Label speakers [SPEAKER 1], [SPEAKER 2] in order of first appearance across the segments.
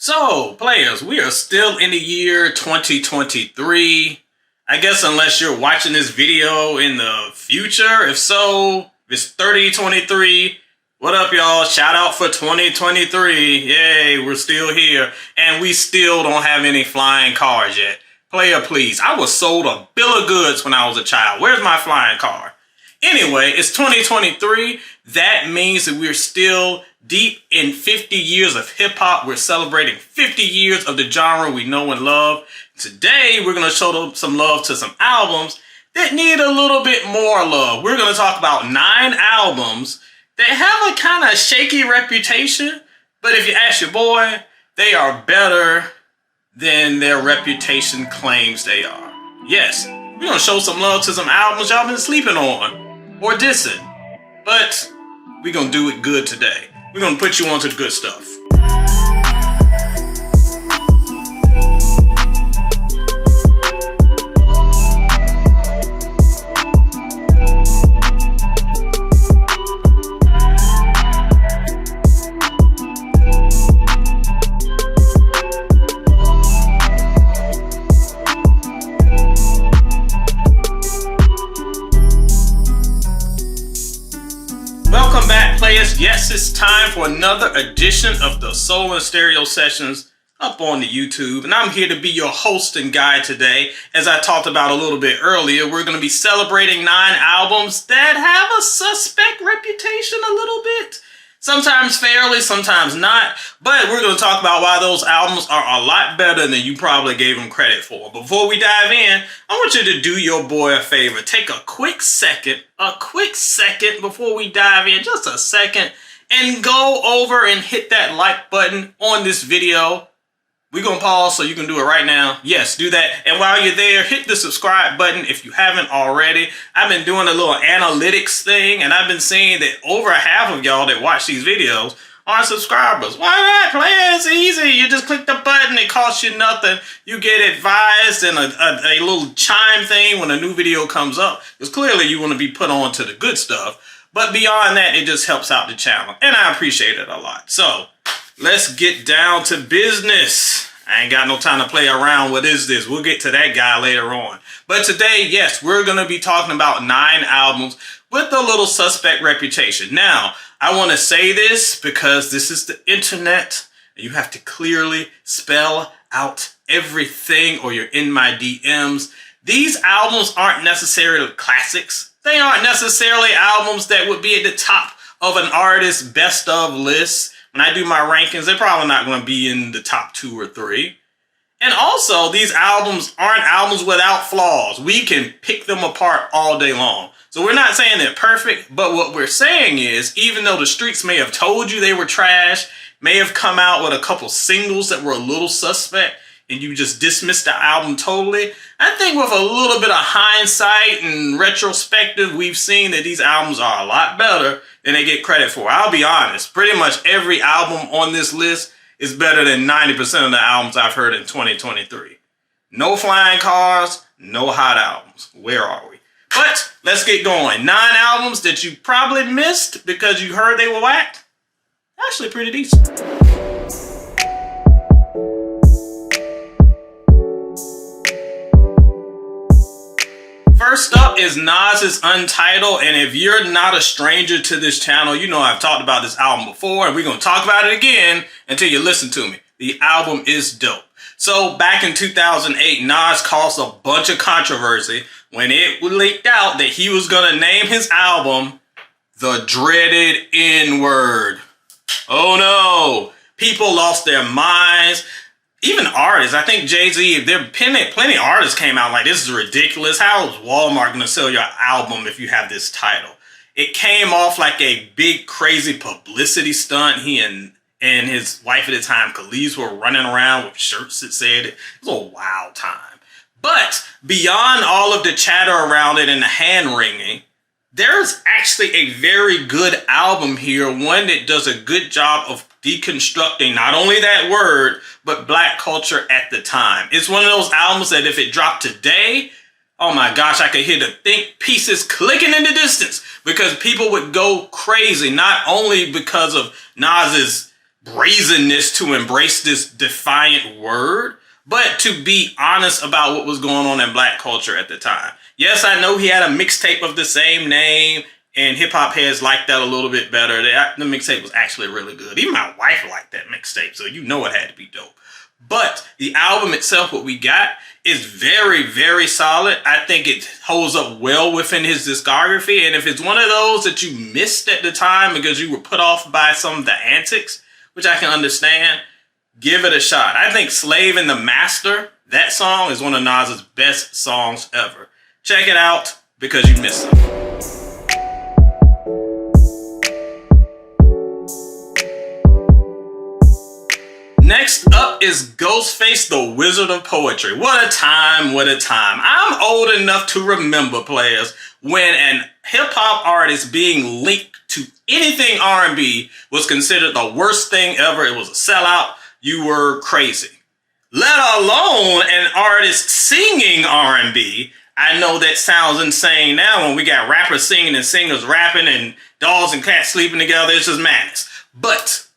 [SPEAKER 1] So, players, we are still in the year 2023. I guess unless you're watching this video in the future. If so, it's 3023. What up, y'all? Shout out for 2023. Yay, we're still here. And we still don't have any flying cars yet. Player, please. I was sold a bill of goods when I was a child. Where's my flying car? Anyway, it's 2023. That means that we're still deep in 50 years of hip-hop. We're celebrating 50 years of the genre we know and love. Today, we're going to show some love to some albums that need a little bit more love. We're going to talk about 9 albums that have a kind of shaky reputation, but if you ask your boy, they are better than their reputation claims they are. Yes, we're going to show some love to some albums y'all been sleeping on or dissing, but we're going to do it good today. We're going to put you onto the good stuff. Welcome back, players. Yes, it's time for another edition of the Soul and Stereo Sessions up on the YouTube. And I'm here to be your host and guide today. As I talked about a little bit earlier, we're going to be celebrating 9 albums that have a suspect reputation a little bit. Sometimes fairly, sometimes not. But we're going to talk about why those albums are a lot better than you probably gave them credit for. Before we dive in, I want you to do your boy a favor. Take a quick second before we dive in, just a second, and go over and hit that like button on this video. We're going to pause so you can do it right now. Yes, do that. And while you're there, hit the subscribe button if you haven't already. I've been doing a little analytics thing, and I've been seeing that over half of y'all that watch these videos aren't subscribers. Why not, player? It's easy. You just click the button. It costs you nothing. You get advised and a little chime thing when a new video comes up. Because clearly you want to be put on to the good stuff. But beyond that, it just helps out the channel. And I appreciate it a lot. So let's get down to business. I ain't got no time to play around. What is this? We'll get to that guy later on. But today, yes, we're going to be talking about 9 albums with a little suspect reputation. Now, I want to say this because this is the internet. And you have to clearly spell out everything or you're in my DMs. These albums aren't necessarily classics. They aren't necessarily albums that would be at the top of an artist's best of list. When I do my rankings, they're probably not going to be in the top 2 or 3. And also, these albums aren't albums without flaws. We can pick them apart all day long. So we're not saying they're perfect, but what we're saying is, even though the streets may have told you they were trash, may have come out with a couple singles that were a little suspect, and you just dismissed the album totally, I think with a little bit of hindsight and retrospective, we've seen that these albums are a lot better than they get credit for. I'll be honest, pretty much every album on this list is better than 90% of the albums I've heard in 2023. No flying cars, no hot albums. Where are we? But let's get going. 9 albums that you probably missed because you heard they were whack. Actually pretty decent. First up is Nas's Untitled, and if you're not a stranger to this channel, you know I've talked about this album before, and we're going to talk about it again until you listen to me. The album is dope. So back in 2008, Nas caused a bunch of controversy when it leaked out that he was going to name his album The Dreaded N-Word. Oh no! People lost their minds. Even artists, I think JayZ, there plenty of artists came out like, this is ridiculous. How is Walmart going to sell your album if you have this title? It came off like a big, crazy publicity stunt. He and his wife at the time, Khalees, were running around with shirts that said it. It was a wild time. But beyond all of the chatter around it and the hand-wringing, there's actually a very good album here, one that does a good job of deconstructing not only that word, but black culture at the time. It's one of those albums that if it dropped today, oh my gosh, I could hear the think pieces clicking in the distance because people would go crazy, not only because of Nas's brazenness to embrace this defiant word, but to be honest about what was going on in black culture at the time. Yes, I know he had a mixtape of the same name, and hip-hop heads liked that a little bit better. The mixtape was actually really good. Even my wife liked that mixtape, so you know it had to be dope. But the album itself, what we got, is very, very solid. I think it holds up well within his discography. And if it's one of those that you missed at the time because you were put off by some of the antics, which I can understand, give it a shot. I think Slave and the Master, that song is one of Nas's best songs ever. Check it out because you missed it. Next up is Ghostface, the Wizard of Poetry. What a time, what a time. I'm old enough to remember, players, when an hip-hop artist being linked to anything R&B was considered the worst thing ever. It was a sellout. You were crazy. Let alone an artist singing R&B. I know that sounds insane now when we got rappers singing and singers rapping and dogs and cats sleeping together. It's just madness. But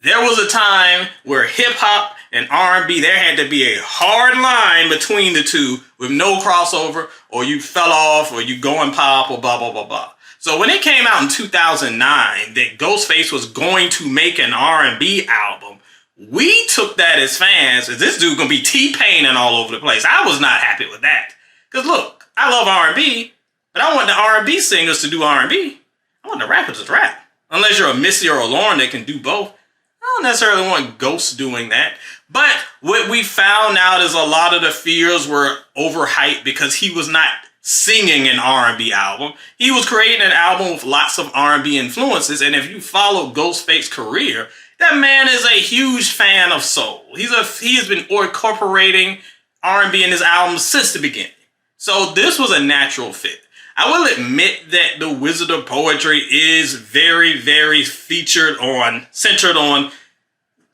[SPEAKER 1] there was a time where hip-hop and R&B, there had to be a hard line between the two with no crossover, or you fell off, or you going pop, or blah, blah, blah, blah. So when it came out in 2009 that Ghostface was going to make an R&B album, we took that as fans as this dude gonna be T-Paining all over the place. I was not happy with that. Because look, I love R&B, but I want the R&B singers to do R&B. I want the rappers to rap. Unless you're a Missy or a Lauren that can do both. I don't necessarily want Ghost doing that. But what we found out is a lot of the fears were overhyped because he was not singing an R&B album. He was creating an album with lots of R&B influences. And if you follow Ghostface's career, that man is a huge fan of soul. He has been incorporating R&B in his albums since the beginning. So this was a natural fit. I will admit that the Wizard of Poetry is very, very centered on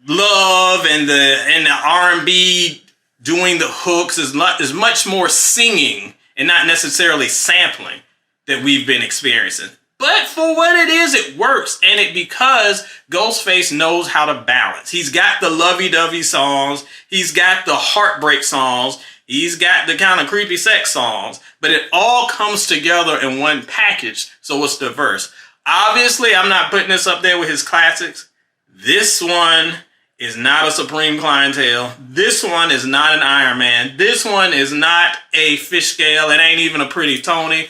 [SPEAKER 1] love and the R&B doing the hooks is much more singing and not necessarily sampling that we've been experiencing. But for what it is, it works. And it because Ghostface knows how to balance. He's got the lovey-dovey songs. He's got the heartbreak songs. He's got the kind of creepy sex songs, but it all comes together in one package, so it's diverse. Obviously, I'm not putting this up there with his classics. This one is not a Supreme Clientele. This one is not an Iron Man. This one is not a Fish Scale. It ain't even a Pretty Tony.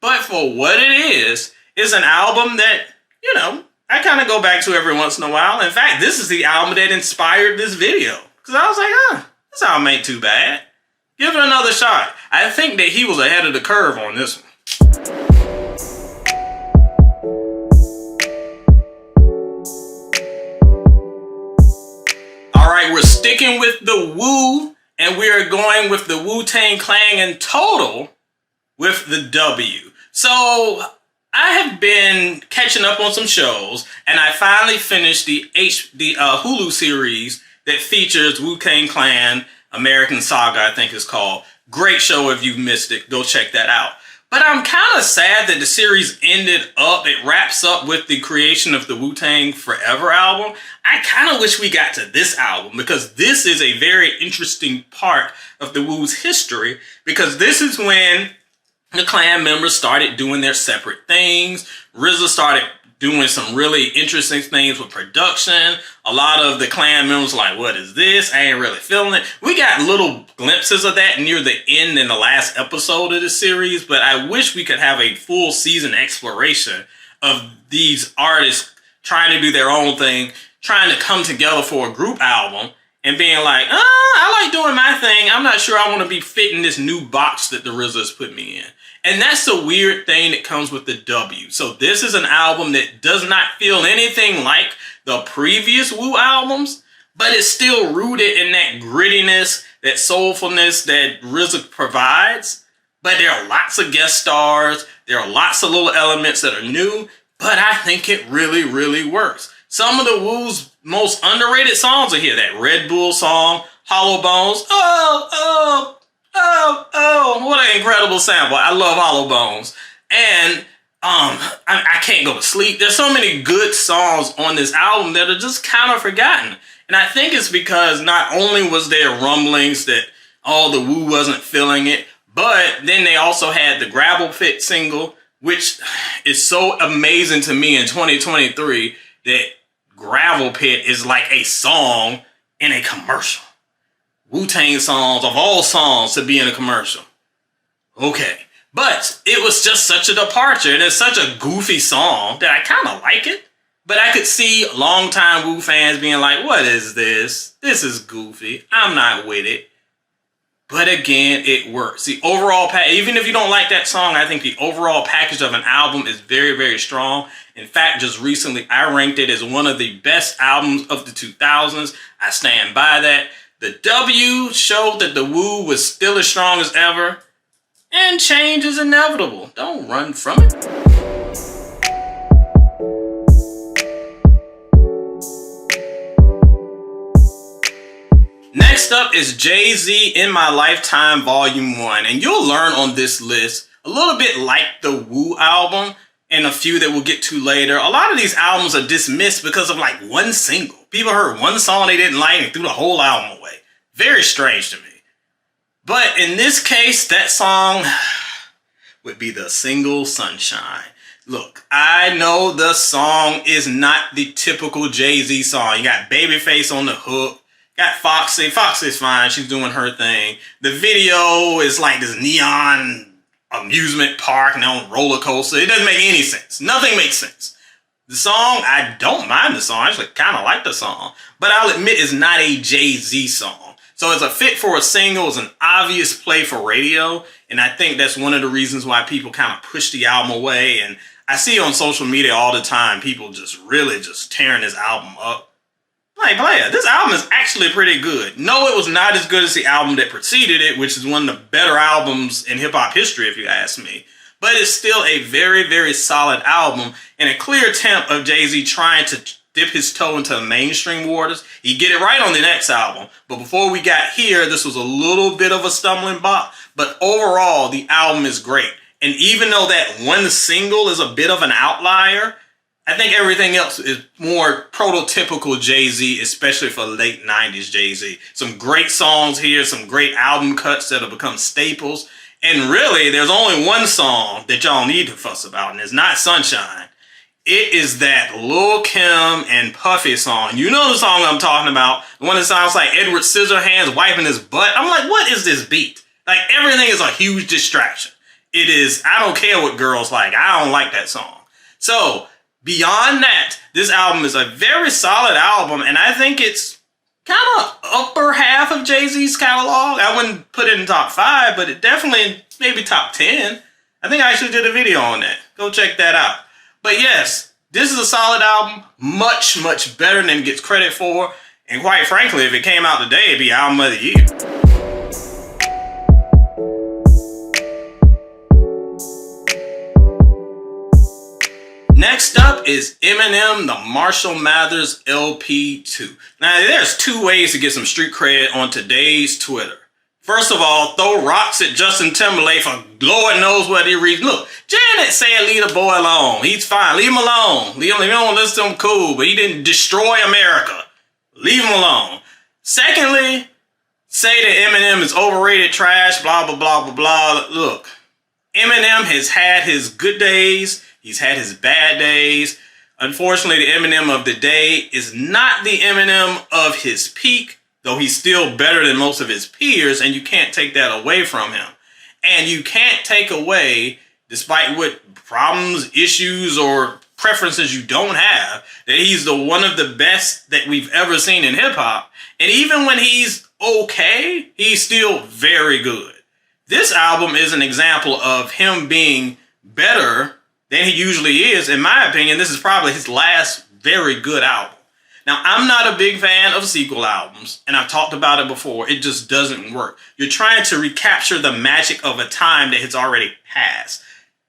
[SPEAKER 1] But for what it is, it's an album that, I kind of go back to every once in a while. In fact, this is the album that inspired this video. Because I was like, this album ain't too bad. Give it another shot. I think that he was ahead of the curve on this one. All right, we're sticking with the Wu, and we are going with the Wu-Tang Clan in total with the W. So I have been catching up on some shows, and I finally finished the Hulu series that features Wu-Tang Clan American Saga, I think it's called. Great show if you've missed it. Go check that out. But I'm kind of sad that the series it wraps up with the creation of the WuTang Forever album. I kind of wish we got to this album because this is a very interesting part of the Wu's history because this is when the Clan members started doing their separate things. RZA started doing some really interesting things with production. A lot of the Clan members like, what is this? I ain't really feeling it. We got little glimpses of that near the end in the last episode of the series, but I wish we could have a full season exploration of these artists trying to do their own thing, trying to come together for a group album and being like, I like doing my thing. I'm not sure I want to be fitting this new box that the RZA has put me in. And that's the weird thing that comes with the W. So this is an album that does not feel anything like the previous Wu albums, but it's still rooted in that grittiness, that soulfulness that RZA provides. But there are lots of guest stars. There are lots of little elements that are new, but I think it really, really works. Some of the Wu's most underrated songs are here. That Red Bull song, Hollow Bones. Oh, what an incredible sample. I love Hollow Bones. And I can't go to sleep. There's so many good songs on this album that are just kind of forgotten. And I think it's because not only was there rumblings that all the Wu wasn't feeling it, but then they also had the Gravel Pit single, which is so amazing to me in 2023 that Gravel Pit is like a song in a commercial. Wu-Tang songs, of all songs, to be in a commercial. Okay. But it was just such a departure, and it's such a goofy song that I kind of like it. But I could see longtime Wu fans being like, what is this? This is goofy. I'm not with it. But again, it works. The overall even if you don't like that song, I think the overall package of an album is very, very strong. In fact, just recently, I ranked it as one of the best albums of the 2000s. I stand by that. The W showed that the Wu was still as strong as ever. And change is inevitable. Don't run from it. Next up is JayZ In My Lifetime Volume 1. And you'll learn on this list, a little bit like the Wu album and a few that we'll get to later, a lot of these albums are dismissed because of like one single. People heard one song they didn't like and threw the whole album away. Very strange to me. But in this case, that song would be the single Sunshine. Look, I know the song is not the typical JayZ song. You got Babyface on the hook. Got Foxy. Foxy's fine. She's doing her thing. The video is like this neon amusement park and on roller coaster. It doesn't make any sense. Nothing makes sense. The song, I don't mind the song. I actually kind of like the song. But I'll admit it's not a JayZ song. So it's a fit for a single, it's an obvious play for radio, and I think that's one of the reasons why people kind of push the album away. And I see on social media all the time, people just really just tearing this album up. Like, player, this album is actually pretty good. No, it was not as good as the album that preceded it, which is one of the better albums in hip-hop history, if you ask me. But it's still a very, very solid album, and a clear attempt of JayZ trying to dip his toe into the mainstream waters. He get it right on the next album. But before we got here, this was a little bit of a stumbling block. But overall, the album is great. And even though that one single is a bit of an outlier, I think everything else is more prototypical JayZ, especially for late 90s JayZ. Some great songs here, some great album cuts that have become staples. And really, there's only one song that y'all need to fuss about, and it's not Sunshine. It is that Lil Kim and Puffy song. You know the song I'm talking about. The one that sounds like Edward Scissorhands wiping his butt. I'm like, what is this beat? Like, everything is a huge distraction. It is, I don't care what girls like. I don't like that song. So, beyond that, this album is a very solid album, and I think it's kind of upper half of JayZ's catalog. I wouldn't put it in top 5, but it definitely maybe top 10. I think I actually did a video on that. Go check that out. But yes, this is a solid album, much, much better than it gets credit for. And quite frankly, if it came out today, it'd be album of the year. Next up is Eminem, the Marshall Mathers LP2. Now, there's two ways to get some street cred on today's Twitter. First of all, throw rocks at Justin Timberlake for Lord knows what he reads. Look, Janet said leave the boy alone. He's fine. Leave him alone. Leave him alone. Listen to him, cool. But he didn't destroy America. Leave him alone. Secondly, say that Eminem is overrated, trash, blah, blah, blah, blah, blah. Look, Eminem has had his good days. He's had his bad days. Unfortunately, the Eminem of the day is not the Eminem of his peak, though he's still better than most of his peers, and you can't take that away from him. And you can't take away, despite what problems, issues, or preferences you don't have, that he's the one of the best that we've ever seen in hip-hop. And even when he's okay, he's still very good. This album is an example of him being better than he usually is. In my opinion, this is probably his last very good album. Now, I'm not a big fan of sequel albums, and I've talked about it before. It just doesn't work. You're trying to recapture the magic of a time that has already passed.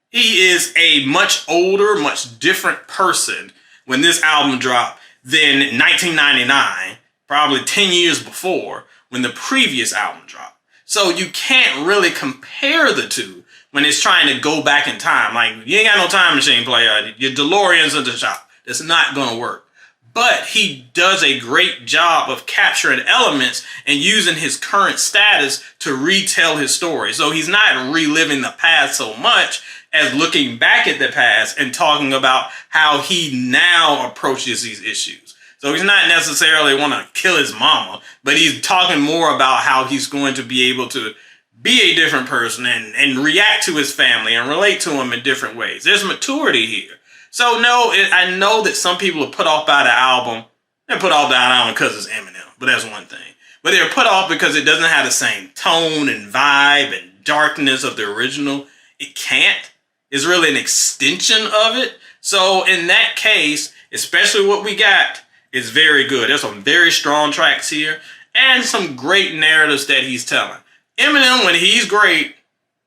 [SPEAKER 1] He is a much older, much different person when this album dropped than 1999, probably 10 years before when the previous album dropped. So you can't really compare the two when it's trying to go back in time. Like, you ain't got no time machine, player. Your DeLorean's in the shop. It's not going to work. But he does a great job of capturing elements and using his current status to retell his story. So he's not reliving the past so much as looking back at the past and talking about how he now approaches these issues. So he's not necessarily want to kill his mama, but he's talking more about how he's going to be able to be a different person and react to his family and relate to him in different ways. There's maturity here. So no, I know that some people are put off by the album. They're put off by the album because it's Eminem, but that's one thing. But they're put off because it doesn't have the same tone and vibe and darkness of the original. It can't. It's really an extension of it. So in that case, especially what we got is very good. There's some very strong tracks here and some great narratives that he's telling. Eminem, when he's great,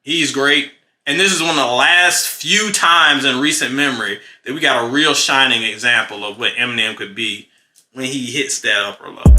[SPEAKER 1] he's great. And this is one of the last few times in recent memory that we got a real shining example of what Eminem could be when he hits that upper level.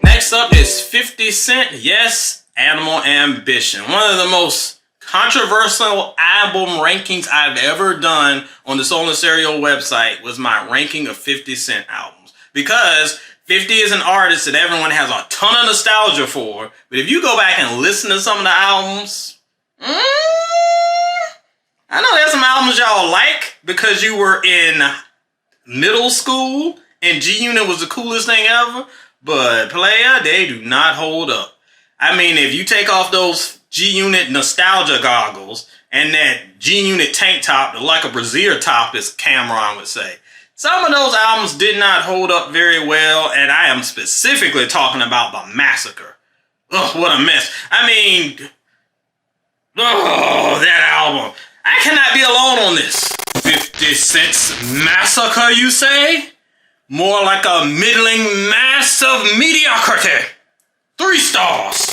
[SPEAKER 1] Next up is 50 Cent, Yes, Animal Ambition. One of the most controversial album rankings I've ever done on the Soul and Stereo website was my ranking of 50 Cent albums. Because 50 is an artist that everyone has a ton of nostalgia for, but if you go back and listen to some of the albums, I know there's some albums y'all like because you were in middle school and G-Unit was the coolest thing ever, but player, they do not hold up. I mean, if you take off those G-Unit nostalgia goggles and that G-Unit tank top, like a brassiere top, as Cameron would say, some of those albums did not hold up very well, and I am specifically talking about The Massacre. Ugh, what a mess. I mean, that album. I cannot be alone on this. 50 Cent's Massacre, you say? More like a middling mass of mediocrity. 3 stars.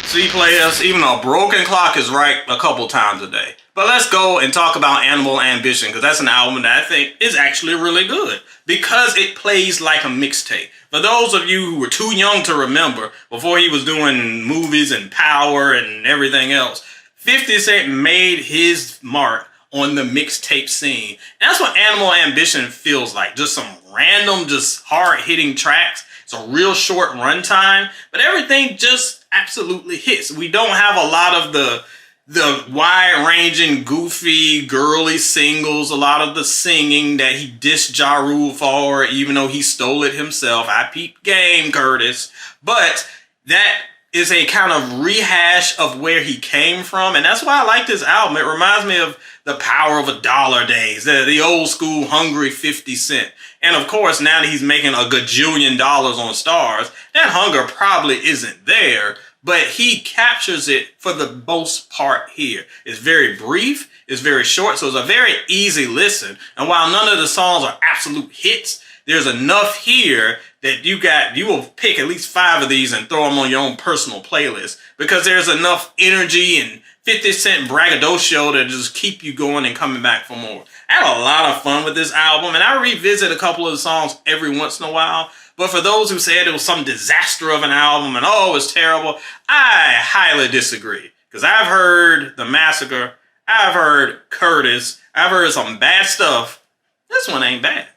[SPEAKER 1] See, players, even a broken clock is right a couple times a day. But let's go and talk about Animal Ambition, because that's an album that I think is actually really good because it plays like a mixtape. For those of you who were too young to remember, before he was doing movies and Power and everything else, 50 Cent made his mark on the mixtape scene. And that's what Animal Ambition feels like. Just some random, just hard-hitting tracks. It's a real short runtime, but everything just absolutely hits. We don't have a lot of the wide-ranging, goofy, girly singles, a lot of the singing that he dissed Ja Rule for, even though he stole it himself. I peeped game, Curtis. But that is a kind of rehash of where he came from, and that's why I like this album. It reminds me of the Power of a Dollar days, the old school hungry 50 Cent. And of course, now that he's making a gajillion dollars on Stars, that hunger probably isn't there, but he captures it for the most part here. It's very brief, it's very short, so it's a very easy listen. And while none of the songs are absolute hits, there's enough here that you will pick at least 5 of these and throw them on your own personal playlist, because there's enough energy and 50 Cent braggadocio to just keep you going and coming back for more. I had a lot of fun with this album, and I revisit a couple of the songs every once in a while. But for those who said it was some disaster of an album and oh, it was terrible, I highly disagree. Because I've heard The Massacre, I've heard Curtis, I've heard some bad stuff. This one ain't bad.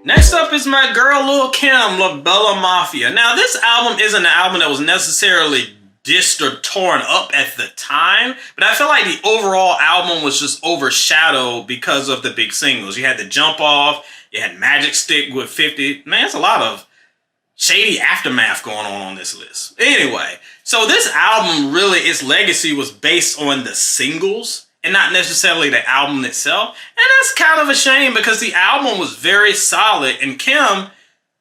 [SPEAKER 1] Next up is my girl Lil Kim, Bella Mafia. Now, this album isn't an album that was necessarily dissed or torn up at the time, but I feel like the overall album was just overshadowed because of the big singles. You had the Jump Off, you had Magic Stick with 50. Man, it's a lot of shady aftermath going on this list. Anyway, so this album really, its legacy was based on the singles and not necessarily the album itself. And that's kind of a shame because the album was very solid, and Kim,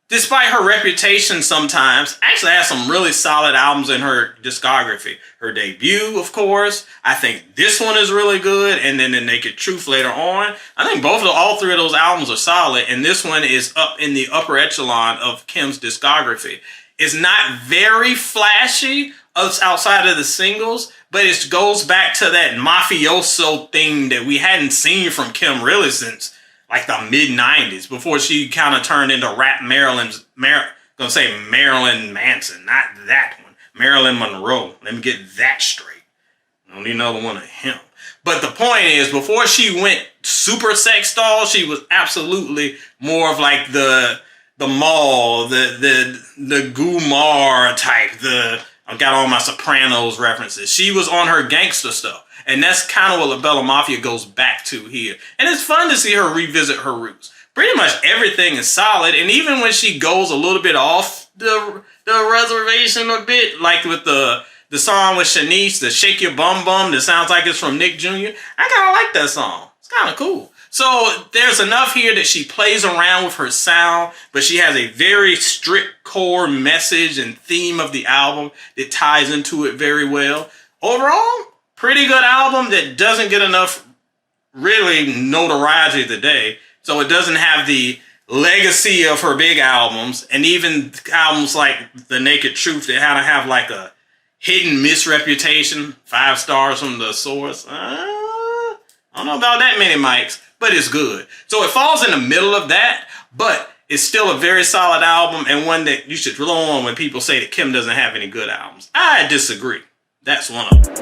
[SPEAKER 1] despite her reputation sometimes, actually has some really solid albums in her discography. Her debut, of course. I think this one is really good, and then The Naked Truth later on. I think all 3 of those albums are solid, and this one is up in the upper echelon of Kim's discography. It's not very flashy, outside of the singles, but it goes back to that mafioso thing that we hadn't seen from Kim really since like the mid-90s, before she kind of turned into rap Marilyn Manson, not that one. Marilyn Monroe. Let me get that straight. I don't need another one of him. But the point is, before she went super sex doll, she was absolutely more of like the mall, the Gumar type, I've got all my Sopranos references. She was on her gangster stuff. And that's kind of what La Bella Mafia goes back to here. And it's fun to see her revisit her roots. Pretty much everything is solid. And even when she goes a little bit off the reservation a bit, like with the song with Shanice, the Shake Your Bum Bum, that sounds like it's from Nick Jr., I kind of like that song. It's kind of cool. So there's enough here that she plays around with her sound, but she has a very strict core message and theme of the album that ties into it very well. Overall, pretty good album that doesn't get enough really notoriety today. So it doesn't have the legacy of her big albums, and even albums like The Naked Truth that had to have like a hit and miss reputation, 5 stars from the source. I don't know about that many mics, but it's good. So it falls in the middle of that, but it's still a very solid album, and one that you should throw on when people say that Kim doesn't have any good albums. I disagree. That's one of them.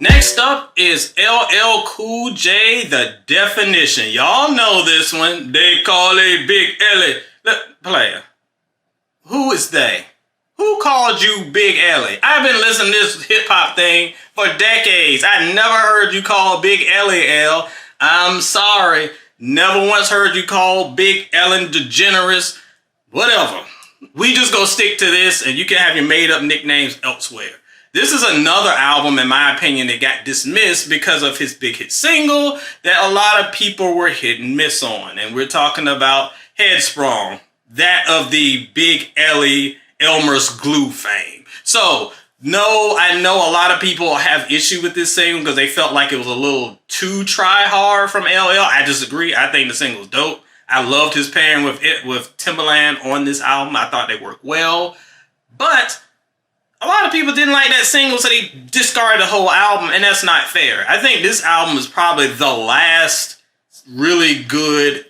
[SPEAKER 1] Next up is LL Cool J, The Definition. Y'all know this one. They call it Big Ellie. Look, player. Who is they? Who called you Big Ellie? I've been listening to this hip-hop thing for decades. I never heard you call Big Ellie L. I'm sorry. Never once heard you call Big Ellen DeGeneres. Whatever. We just gonna stick to this, and you can have your made-up nicknames elsewhere. This is another album, in my opinion, that got dismissed because of his big hit single that a lot of people were hit and miss on. And we're talking about Headsprung, that of the Big Ellie Elmer's Glue fame. So, no, I know a lot of people have issue with this single because they felt like it was a little too try-hard from LL. I disagree. I think the single's dope. I loved his pairing with Timbaland on this album. I thought they worked well. But a lot of people didn't like that single, so they discarded the whole album, and that's not fair. I think this album is probably the last really good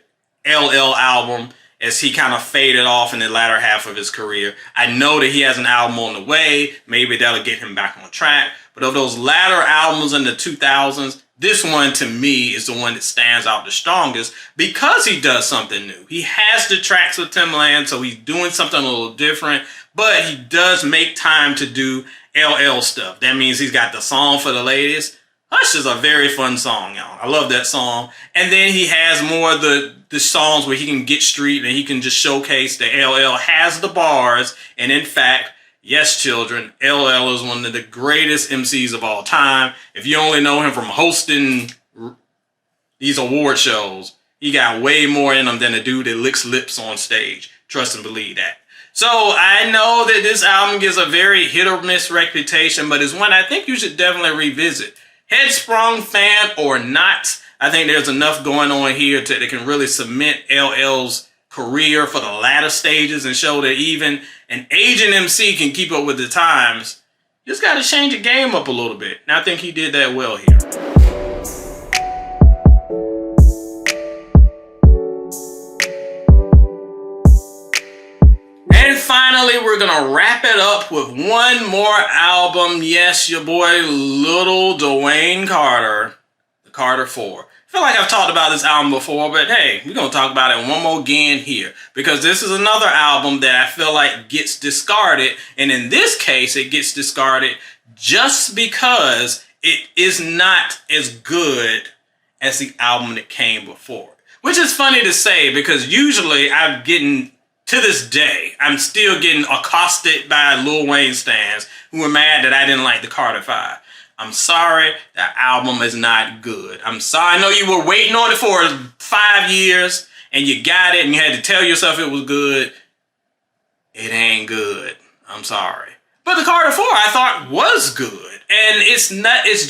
[SPEAKER 1] LL album as he kind of faded off in the latter half of his career. I know that he has an album on the way. Maybe that'll get him back on track. But of those latter albums in the 2000s, this one to me is the one that stands out the strongest because he does something new. He has the tracks with Timbaland, so he's doing something a little different. But he does make time to do LL stuff. That means he's got the song for the ladies. Hush is a very fun song, y'all. I love that song. And then he has more of the songs where he can get street and he can just showcase that LL has the bars. And in fact, yes, children, LL is one of the greatest MCs of all time. If you only know him from hosting these award shows, he got way more in him than a dude that licks lips on stage. Trust and believe that. So I know that this album gets a very hit or miss reputation, but it's one I think you should definitely revisit. Headsprung fan or not, I think there's enough going on here that can really cement LL's career for the latter stages and show that even an aging MC can keep up with the times. Just got to change the game up a little bit. And I think he did that well here. And finally, we're going to wrap it up with one more album. Yes, your boy, Little Dwayne Carter, the Carter 4. I feel like I've talked about this album before, but hey, we're going to talk about it one more again here. Because this is another album that I feel like gets discarded. And in this case, it gets discarded just because it is not as good as the album that came before. Which is funny to say because usually I'm getting... To this day, I'm still getting accosted by Lil Wayne stans who are mad that I didn't like the Carter 5. I'm sorry, that album is not good. I'm sorry, I know you were waiting on it for 5 years and you got it and you had to tell yourself it was good. It ain't good. I'm sorry. But the Carter 4 I thought was good. And it's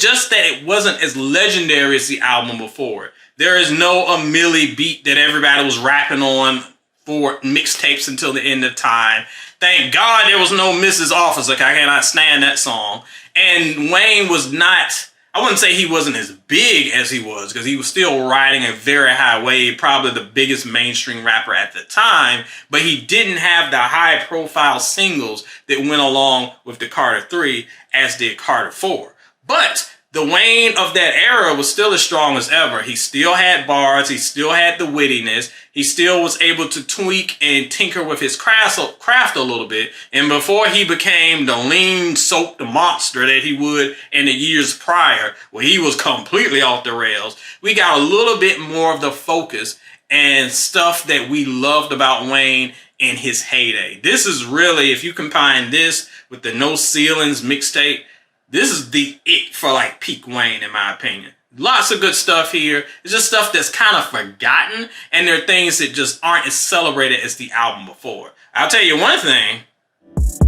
[SPEAKER 1] just that it wasn't as legendary as the album before it. There is no a Millie beat that everybody was rapping on for mixtapes until the end of time. Thank God there was no Mrs. Officer. I cannot stand that song. And Wayne was not, I wouldn't say he wasn't as big as he was, because he was still riding a very high wave, probably the biggest mainstream rapper at the time, but he didn't have the high profile singles that went along with the Carter 3 as did Carter 4. But the Wayne of that era was still as strong as ever. He still had bars. He still had the wittiness. He still was able to tweak and tinker with his craft a little bit. And before he became the lean-soaked monster that he would in the years prior, where he was completely off the rails, we got a little bit more of the focus and stuff that we loved about Wayne in his heyday. This is really, if you combine this with the No Ceilings mixtape, this is the it for like peak Wayne, in my opinion. Lots of good stuff here. It's just stuff that's kind of forgotten, and there are things that just aren't as celebrated as the album before. I'll tell you one thing,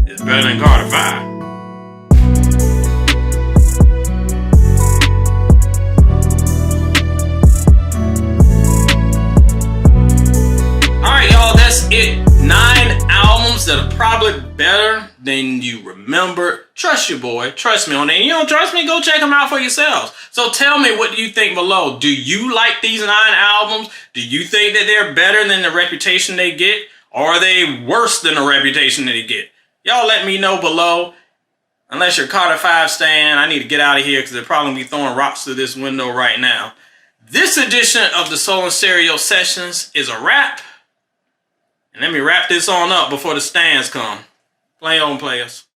[SPEAKER 1] it's better than Carter 5. Alright, y'all, that's it. 9 albums that are probably better than you remember. Trust your boy. Trust me on that. You don't trust me? Go check them out for yourselves. So tell me, what do you think below? Do you like these 9 albums? Do you think that they're better than the reputation they get? Or are they worse than the reputation that they get? Y'all let me know below. Unless you're Carter 5 stan, I need to get out of here because they're probably going to be throwing rocks through this window right now. This edition of the Soul and Stereo Sessions is a wrap. And let me wrap this on up before the stands come. Play on, players.